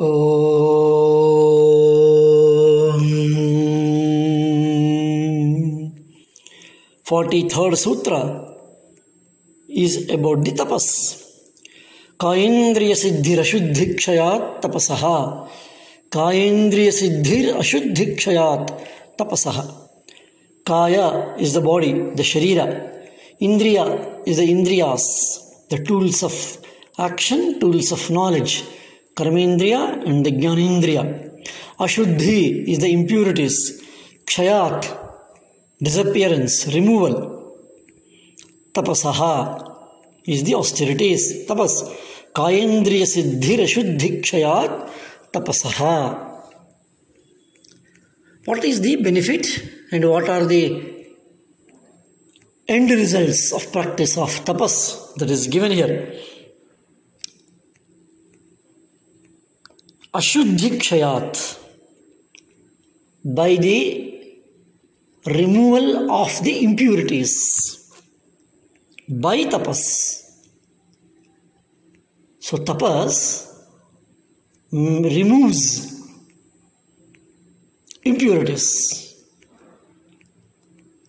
43rd Sutra is about the tapas. Kayendriya siddhir ashuddhikshayat tapasaha. Kayendriya siddhir ashuddhikshayat tapasaha. Kaya is the body, the sharira. Indriya is the indriyas, the tools of action, tools of knowledge. Karmendriya and the Jnanendriya. Ashuddhi is the impurities. Kshayat, disappearance, removal. Tapasaha is the austerities. Tapas. Kayendriya siddhir ashuddhikshayat tapasaha. What is the benefit and what are the end results of practice of tapas that is given here? Ashuddhikshayat, by the removal of the impurities, by tapas. So tapas removes impurities.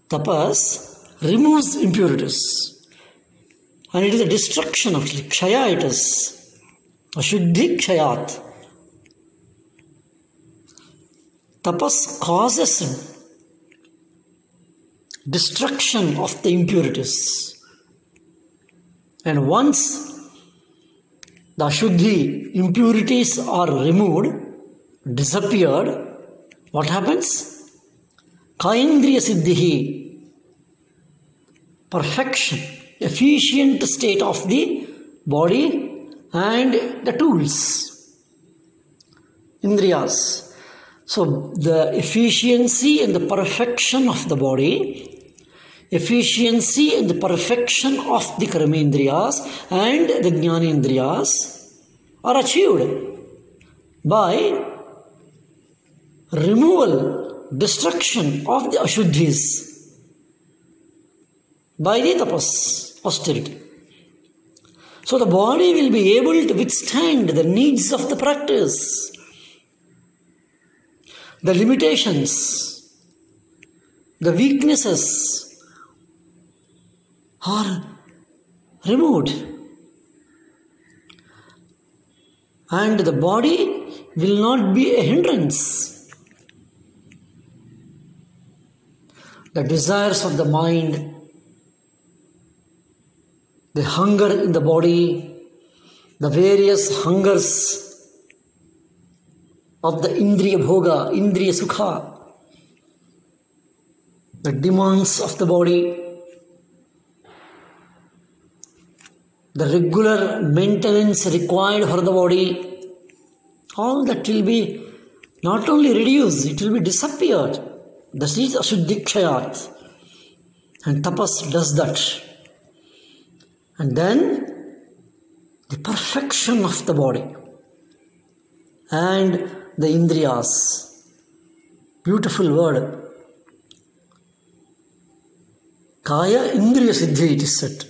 Tapas removes impurities. And it is a destruction of kshaya it is. Ashuddhikshayat. Tapas causes destruction of the impurities. And once the Ashuddhi impurities are removed, disappeared, what happens? Kayendriya siddhihi, perfection, efficient state of the body and the tools, indriyas. So the efficiency and the perfection of the body, efficiency and the perfection of the karmendriyas and the jnanendriyas are achieved by removal, destruction of the ashuddhis by the tapas, austerity. So the body will be able to withstand the needs of the practice. The limitations, the weaknesses are removed. And the body will not be a hindrance. The desires of the mind, the hunger in the body, the various hungers of the indriya bhoga, indriya sukha, the demands of the body, the regular maintenance required for the body, all that will be not only reduced, it will be disappeared. This is ashuddhikshayat. And tapas does that. And then the perfection of the body and the indriyas. Beautiful word. Kaya indriya siddhi it is said.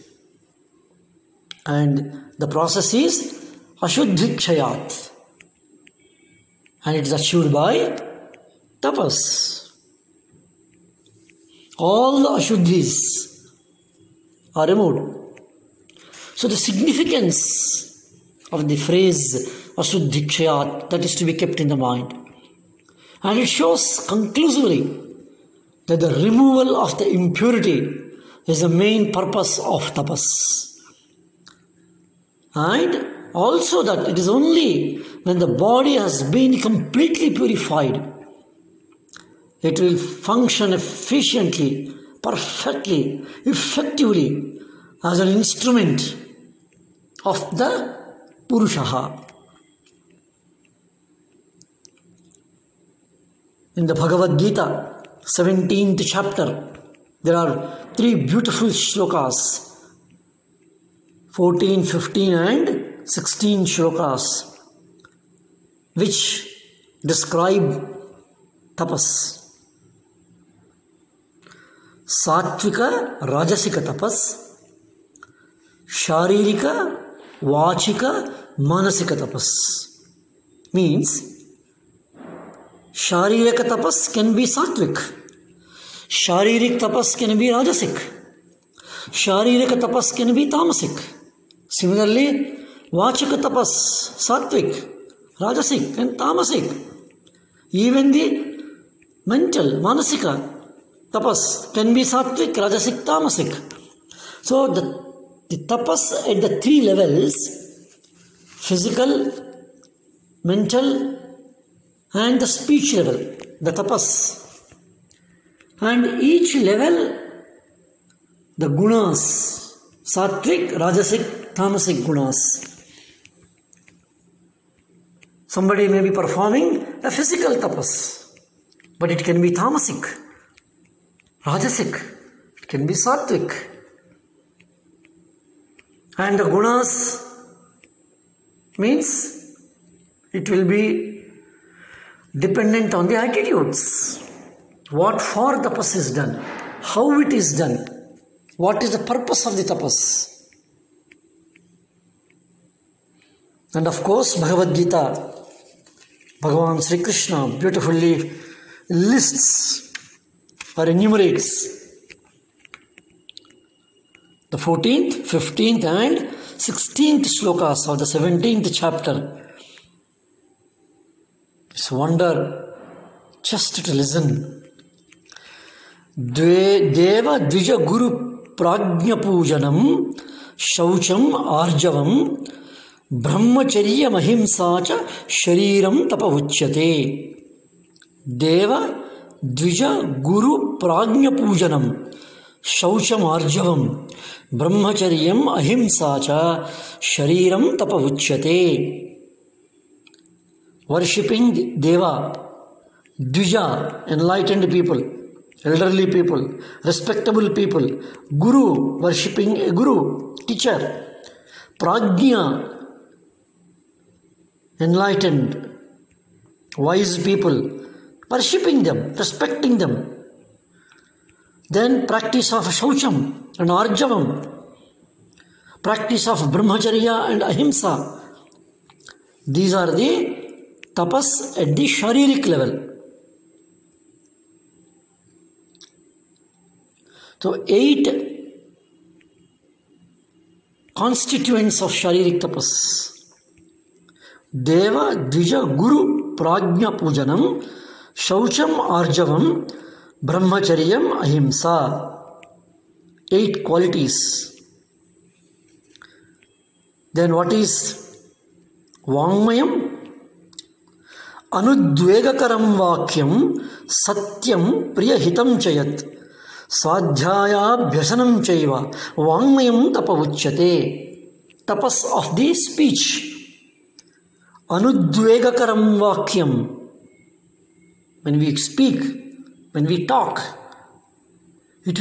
And the process is ashuddhikshayat. And it is achieved by tapas. All the ashuddhis are removed. So the significance of the phrase ashuddhikshayat, that is to be kept in the mind. And it shows conclusively that the removal of the impurity is the main purpose of tapas. And also that it is only when the body has been completely purified, it will function efficiently, perfectly, effectively as an instrument of the Purushaha. In the Bhagavad Gita, 17th chapter, there are 3 beautiful shlokas, 14, 15 and 16 shlokas, which describe tapas. Sattvika Rajasika tapas, Sharirika Vachika Manasika tapas. means Sharirika tapas can be sattvic, Sharirik tapas can be rajasic, Sharirika tapas can be tamasic. Similarly, Vachika tapas, sattvic, rajasic and tamasic. Even the mental, manasika tapas can be sattvic, rajasic, tamasic. So the tapas at the three levels, physical, mental and the speech level, the tapas. And each level, the gunas, sattvic, rajasic, tamasic gunas. Somebody may be performing a physical tapas, but it can be tamasic, rajasic, it can be sattvic. And the gunas means it will be dependent on the attitudes. What for tapas is done, how it is done, what is the purpose of the tapas. And of course, Bhagavad Gita, Bhagavan Sri Krishna beautifully lists or enumerates the 14th, 15th and 16th slokas of the 17th chapter. It's wonder just to listen. Deva Dvija Guru Prajna Pujanam Shaucham Arjavam Brahmacharya Mahimsacha Shariram Tapavachyate. Deva Dvija Guru Prajna Pujanam Shaucham Arjavam Brahmacharyam Ahimsacha Shariram Tapavachyate. Worshipping Deva, Dvija, enlightened people, elderly people, respectable people, Guru, worshipping a Guru, teacher, Prajna, enlightened, wise people, worshipping them, respecting them. Then practice of Shaucham and Arjavam, practice of Brahmacharya and Ahimsa. These are the tapas at the Sharirik level. So 8 constituents of Sharirik tapas. Deva, Dvija, Guru, Prajna Pujanam, Shaucham, Arjavam, Brahmacharyam, Ahimsa. 8 qualities. Then what is Vangmayam? Anudvegakaram Vakyam, Satyam, Priyahitam Chayat, Swadhyaya Bhyasanam Chaiva, Vangmayam Tapavachyate. Tapas of the speech. Anudvegakaram Vakyam. When we speak, when we talk, it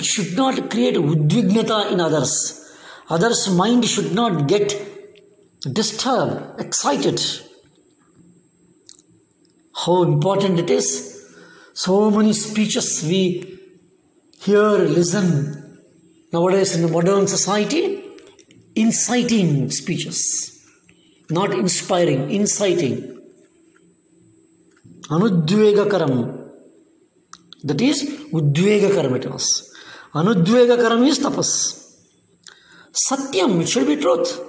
should not create udvignata in others. Others' mind should not get disturbed, excited. How important it is. So many speeches we hear, listen nowadays in the modern society. Inciting speeches. Not inspiring, inciting. Anudvegakaram. That is Udvegakaram it was. Anudvegakaram is tapas. Satyam, it should be truth.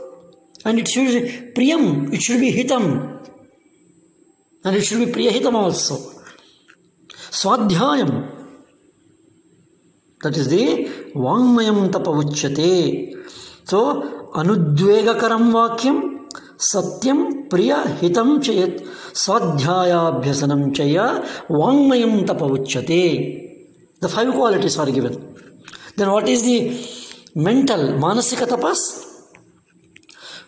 And it should be Priyam, it should be Hitam. And it should be Priyahitam also. Swadhyayam, that is the Vangmayam Tapavachyate. So, Anudvegakaram Vakyam, Satyam, Priya, Hitam Chayat, Swadhyaya, Bhyasanam Chaya, Vangmayam Tapavachyate. The 5 qualities are given. Then what is the mental, Manasika tapas?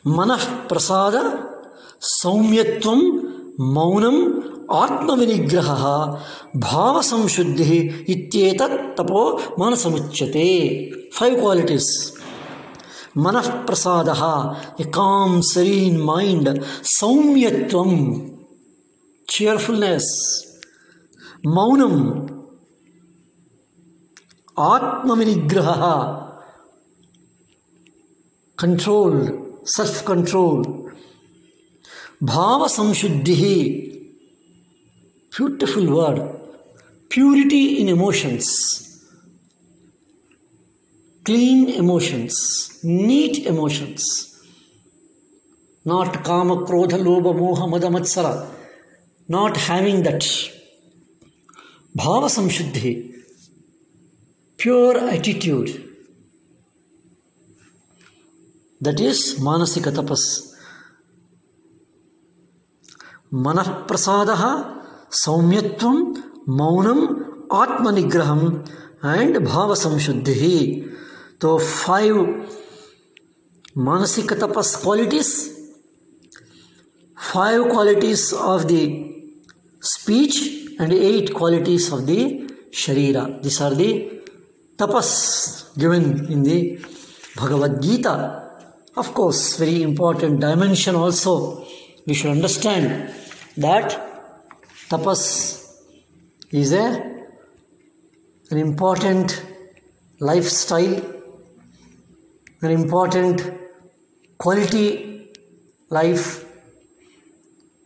Manah Prasada, Saumyatvam, Maunam, Atma Vinigraha, Bhava Samshuddhi, Ityetat Tapo Manasamuchyate. 5 qualities. Manah Prasadaha, a calm, serene mind. Saumyatvam, cheerfulness. Maunam, Atma Vinigraha, control, self-control. Bhava samshuddhi. Beautiful word. Purity in emotions. Clean emotions. Neat emotions. Not kama, krodha, lobha, moha, mada, matsara. Not having that. Bhava samshuddhi. Pure attitude. That is manasika tapas. Manah prasadaha, saumyatvam, maunam, atmanigraham and bhava samshuddhi. So 5 manasika tapas qualities, 5 qualities of the speech and 8 qualities of the sharira. These are the tapas given in the Bhagavad Gita. Of course, very important dimension also. We should understand that tapas is an important lifestyle, an important quality life,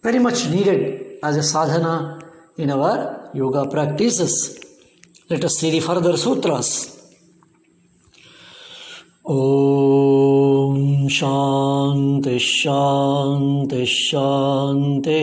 very much needed as a sadhana in our yoga practices. Let us see the further sutras. Om Shanti Shanti Shanti.